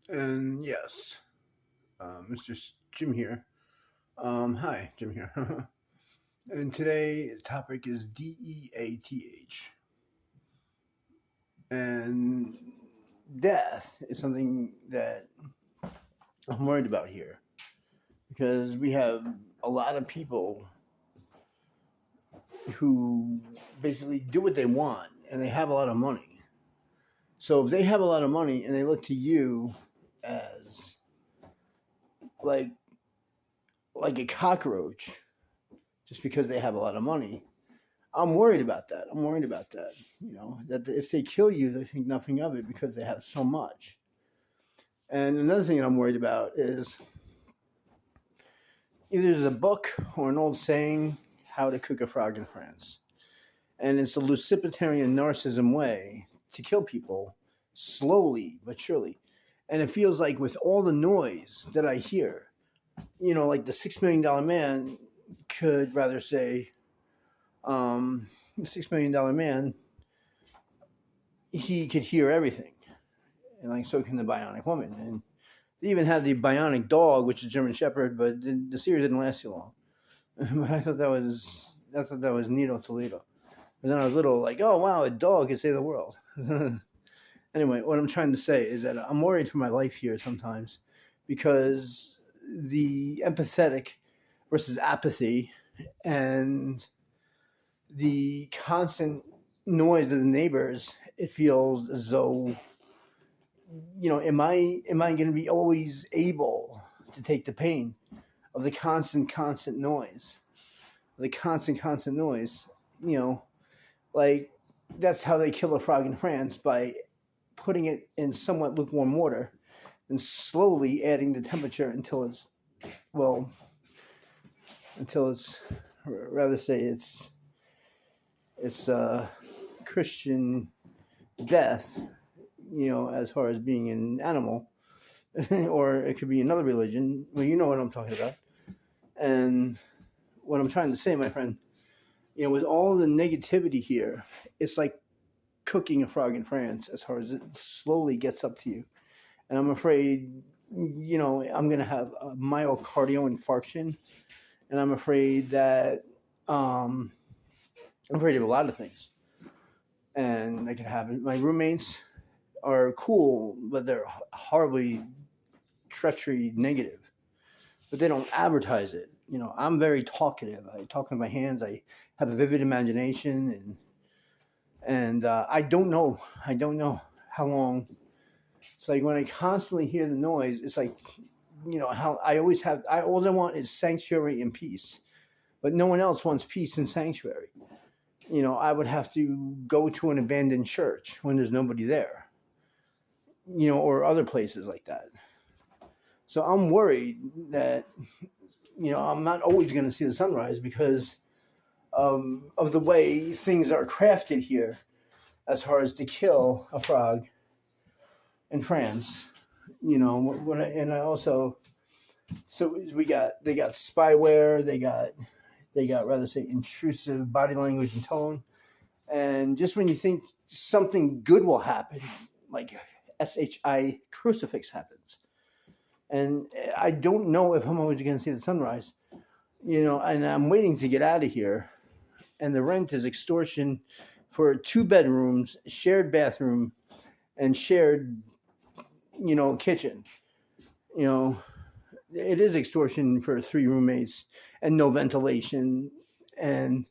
And yes, Mr. Jim here. Hi, Jim here. And today the topic is DEATH. And death is something that I'm worried about here because we have a lot of people who basically do what they want and they have a lot of money. So if they have a lot of money and they look to you as like like a cockroach just because they have a lot of money, I'm worried about that. I'm worried about that. That if they kill you, they think nothing of it because they have so much. And another thing that I'm worried about is either there's a book or an old saying, how to cook a frog in France. And it's a Luciferian narcissism way to kill people slowly but surely. And it feels like with all the noise that I hear, like the $6 million man could rather say, the $6 million man, he could hear everything, and like so can the bionic woman. And they even had the bionic dog, which is German Shepherd, but the series didn't last too long. But I thought that was Nito Toledo. And then I was little, like, oh wow, a dog could save the world. Anyway, what I'm trying to say is that I'm worried for my life here sometimes because the empathetic versus apathy and the constant noise of the neighbors, it feels as though, am I going to be always able to take the pain of the constant noise, you know, like that's how they kill a frog in France, by putting it in somewhat lukewarm water and slowly adding the temperature until it's, well, until it's, rather say it's Christian death, as far as being an animal, or it could be another religion. Well, you know what I'm talking about. And what I'm trying to say, my friend, with all the negativity here, it's like cooking a frog in France as far as it slowly gets up to you. And I'm afraid, I'm going to have a myocardial infarction. And I'm afraid that, I'm afraid of a lot of things. And that could happen. My roommates are cool, but they're horribly treachery negative. But they don't advertise it. I'm very talkative. I talk with my hands. I have a vivid imagination, and I don't know. I don't know how long. It's like when I constantly hear the noise, it's like, how I always have. All I want is sanctuary and peace, but no one else wants peace and sanctuary. I would have to go to an abandoned church when there's nobody there, or other places like that. So I'm worried that, I'm not always going to see the sunrise because of the way things are crafted here as far as to kill a frog in France. And I also, so they got spyware, they got rather say intrusive body language and tone. And just when you think something good will happen, like SHI crucifix happens. And I don't know if I'm always going to see the sunrise, and I'm waiting to get out of here. And the rent is extortion for 2 bedrooms, shared bathroom, and shared, kitchen. It is extortion for 3 roommates and no ventilation. And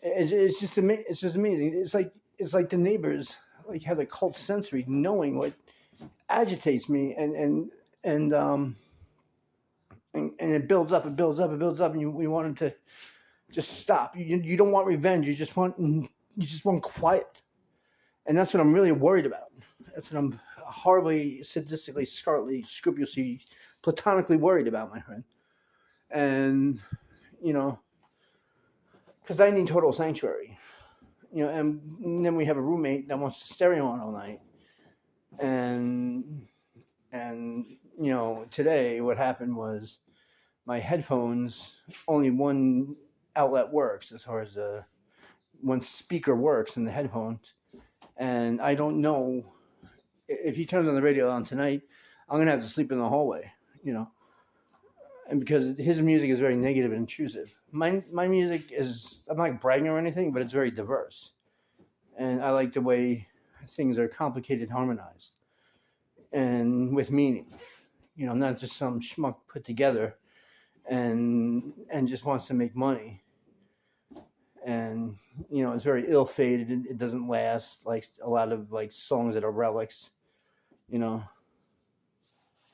it's just amazing. It's like the neighbors like have the cult sensory, knowing what agitates me, and it builds up, and we want it to just stop. You don't want revenge. You just want quiet, and that's what I'm really worried about. That's what I'm horribly, sadistically, scrupulously, platonically worried about, my friend. And because I need total sanctuary. And then we have a roommate that wants to stereo on all night, and today what happened was my headphones, only one outlet works as far as one speaker works in the headphones, and I don't know if he turns on the radio on tonight. I'm gonna have to sleep in the hallway, you know. And because his music is very negative and intrusive. My music is, I'm not bragging or anything, but it's very diverse, and I like the way things are complicated, harmonized, and with meaning. You know, not just some schmuck put together and just wants to make money. And you know, it's very ill-fated. It doesn't last like a lot of like songs that are relics. You know,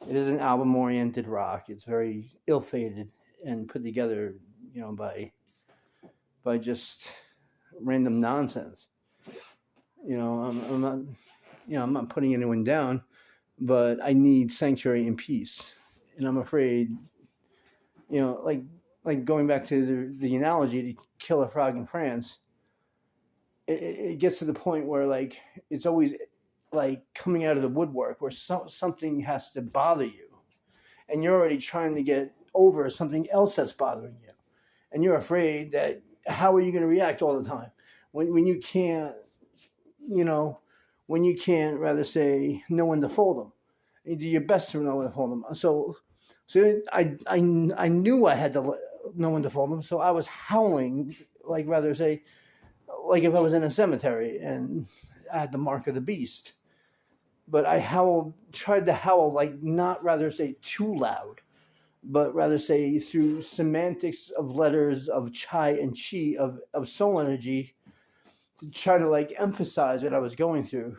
it isn't album-oriented rock. It's very ill-fated and put together, you know, by just random nonsense. You know, I'm not, you know, I'm not putting anyone down, but I need sanctuary and peace, and I'm afraid, you know, like going back to the analogy to kill a frog in France. It gets to the point where like it's always like coming out of the woodwork where something has to bother you, and you're already trying to get over something else that's bothering you, and you're afraid that how are you going to react all the time when you can't, you know, when you can't rather say know when to fold them. You do your best to know when to fold them. So I knew I had to know when to fold them. So I was howling, like rather say, like if I was in a cemetery and I had the mark of the beast. But I tried to howl like not rather say too loud, but rather say through semantics of letters of chai and chi of soul energy to try to like emphasize what I was going through.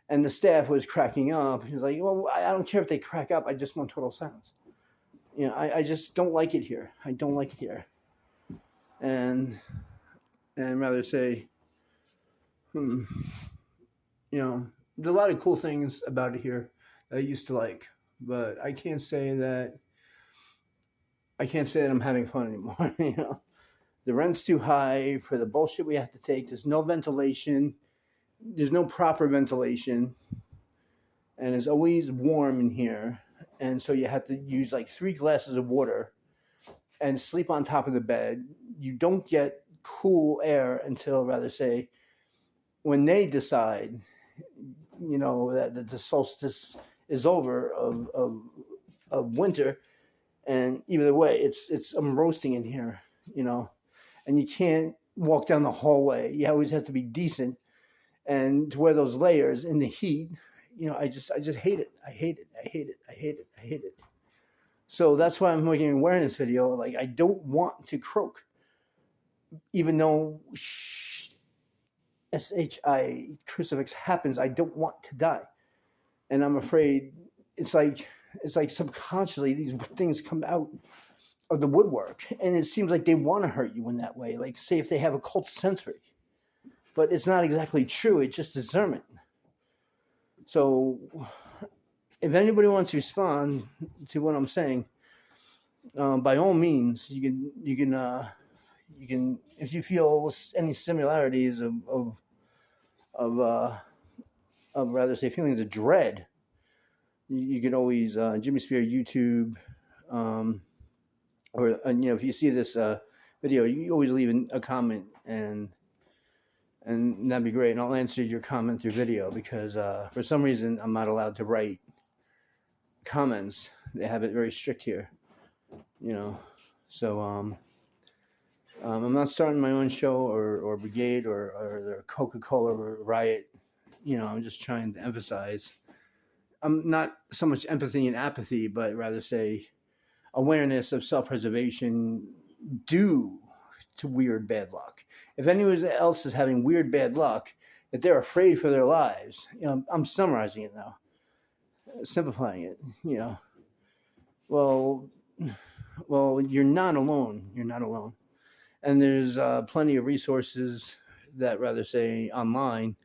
And the staff was cracking up. He was like, well, I don't care if they crack up. I just want total silence. You know, I just don't like it here. I don't like it here. And rather say, you know, there's a lot of cool things about it here that I used to like, but I can't say that I'm having fun anymore. You know, the rent's too high for the bullshit we have to take. There's no ventilation. There's no proper ventilation, and it's always warm in here. And so you have to use like 3 glasses of water and sleep on top of the bed. You don't get cool air until rather say when they decide, you know, that the solstice is over of winter. And either way, it's I'm roasting in here, you know, and you can't walk down the hallway. You always have to be decent, and to wear those layers in the heat, you know, I just hate it. I hate it. I hate it. I hate it. I hate it. So that's why I'm making an awareness video. Like I don't want to croak, even though SHI crucifix happens. I don't want to die, and I'm afraid it's like subconsciously these things come out of the woodwork, and it seems like they want to hurt you in that way. Like say if they have a cult sensory, but it's not exactly true. It's just discernment. So if anybody wants to respond to what I'm saying, by all means, you can if you feel any similarities of rather say feelings of dread, you can always Jimmy Spear YouTube, or you know, if you see this video, you always leave a comment, and that'd be great, and I'll answer your comment through video, because for some reason I'm not allowed to write comments. They have it very strict here, you know. So I'm not starting my own show or brigade or the Coca-Cola riot. You know, I'm just trying to emphasize. I'm not so much empathy and apathy, but rather say awareness of self-preservation due to weird bad luck. If anyone else is having weird bad luck, that they're afraid for their lives, you know, I'm summarizing it now, simplifying it, you know. Well, you're not alone. You're not alone. And there's plenty of resources that rather say online.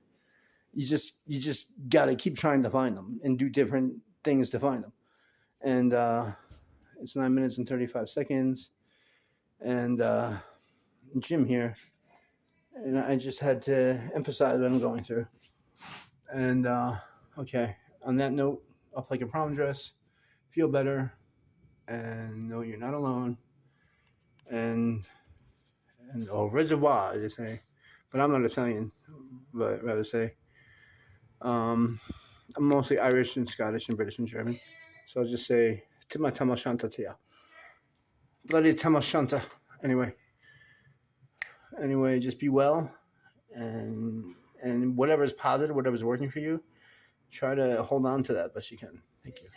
You just got to keep trying to find them and do different things to find them. And it's 9 minutes and 35 seconds. And Jim here. And I just had to emphasize what I'm going through. And okay, on that note, off like a prom dress, feel better, and know you're not alone. And au reservoir, they say. But I'm not Italian, but rather say. I'm mostly Irish and Scottish and British and German. So I'll just say Tima Tamashanta Tia. Bloody Tamashanta. Anyway, just be well and whatever's positive, whatever's working for you, try to hold on to that best you can. Thank you.